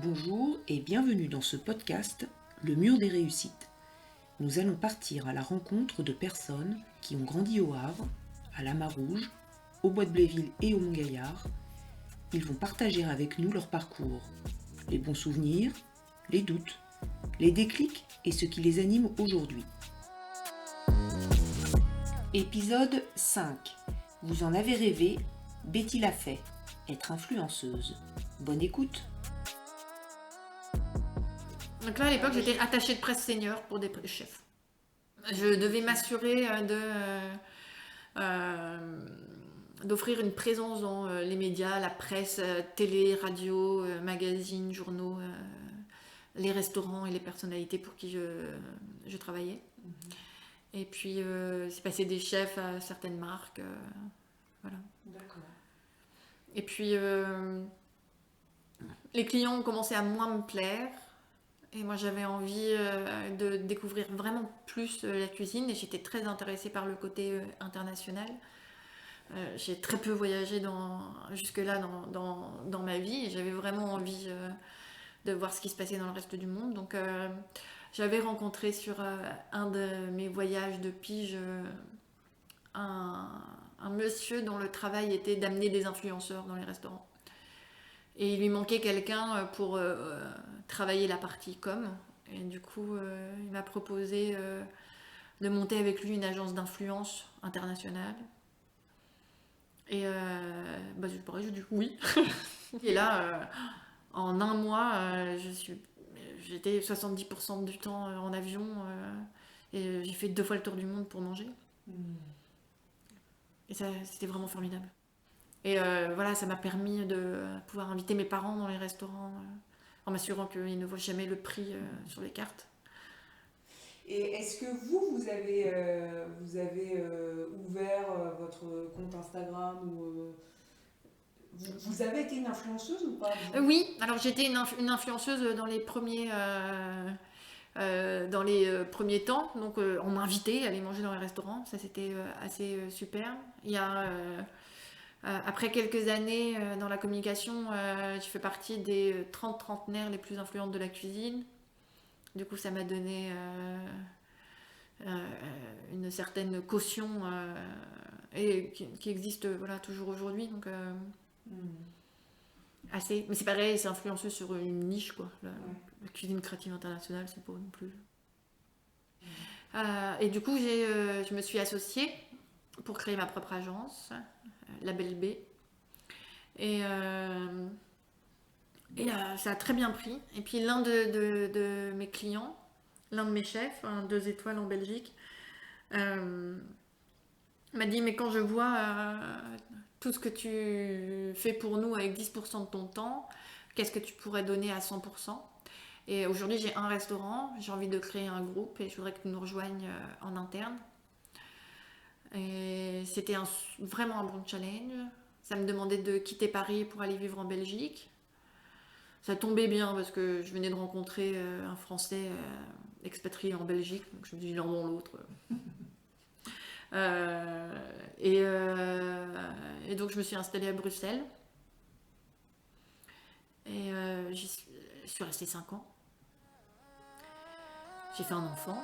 Bonjour et bienvenue dans ce podcast Le Mur des réussites. Nous allons partir à la rencontre de personnes qui ont grandi au Havre, à Lamarouge, au Bois de Bléville et au Mont-Gaillard. Ils vont partager avec nous leur parcours, les bons souvenirs, les doutes, les déclics et ce qui les anime aujourd'hui. Épisode 5. Vous en avez rêvé, Betty l'a fait, être influenceuse. Bonne écoute. Donc là, à l'époque, j'étais attachée de presse senior pour des chefs. Je devais m'assurer d'offrir une présence dans les médias, la presse, télé, radio, magazines, journaux, les restaurants et les personnalités pour qui je travaillais. Et puis, c'est passé des chefs à certaines marques. Voilà. D'accord. Et puis, les clients ont commencé à moins me plaire. Et moi, j'avais envie de découvrir vraiment plus la cuisine et j'étais très intéressée par le côté international. J'ai très peu voyagé jusque-là dans ma vie et j'avais vraiment envie de voir ce qui se passait dans le reste du monde. Donc, j'avais rencontré sur un de mes voyages de pige un monsieur dont le travail était d'amener des influenceurs dans les restaurants. Et il lui manquait quelqu'un pour travailler la partie com. Et du coup, il m'a proposé de monter avec lui une agence d'influence internationale. Et j'ai dit oui. Et là, en un mois, j'étais 70% du temps en avion. Et j'ai fait 2 fois le tour du monde pour manger. Et ça, c'était vraiment formidable. Et voilà, ça m'a permis de pouvoir inviter mes parents dans les restaurants en m'assurant qu'ils ne voient jamais le prix sur les cartes. Et est-ce que vous avez ouvert votre compte Instagram ou vous avez été une influenceuse ou pas Oui, alors j'étais une influenceuse dans les premiers temps. Donc on m'invitait à aller manger dans les restaurants. Ça, c'était assez super. Il y a... après quelques années dans la communication, je fais partie des 30 trentenaires les plus influentes de la cuisine. Du coup, ça m'a donné une certaine caution et qui existe voilà, toujours aujourd'hui. Donc, assez. Mais c'est pareil, c'est influencé sur une niche, quoi. La cuisine créative internationale, c'est pas non plus. Et du coup, je me suis associée pour créer ma propre agence, Label B. Et ça a très bien pris. Et puis l'un de mes clients, l'un de mes chefs, 2 étoiles en Belgique, m'a dit mais quand je vois tout ce que tu fais pour nous avec 10% de ton temps, qu'est-ce que tu pourrais donner à 100%? Et aujourd'hui j'ai un restaurant, j'ai envie de créer un groupe et je voudrais que tu nous rejoignes en interne. Et c'était vraiment un bon challenge. Ça me demandait de quitter Paris pour aller vivre en Belgique. Ça tombait bien parce que je venais de rencontrer un Français expatrié en Belgique, donc je me suis dit l'un dans l'autre. Et donc je me suis installée à Bruxelles. Et je suis restée 5 ans. J'ai fait un enfant.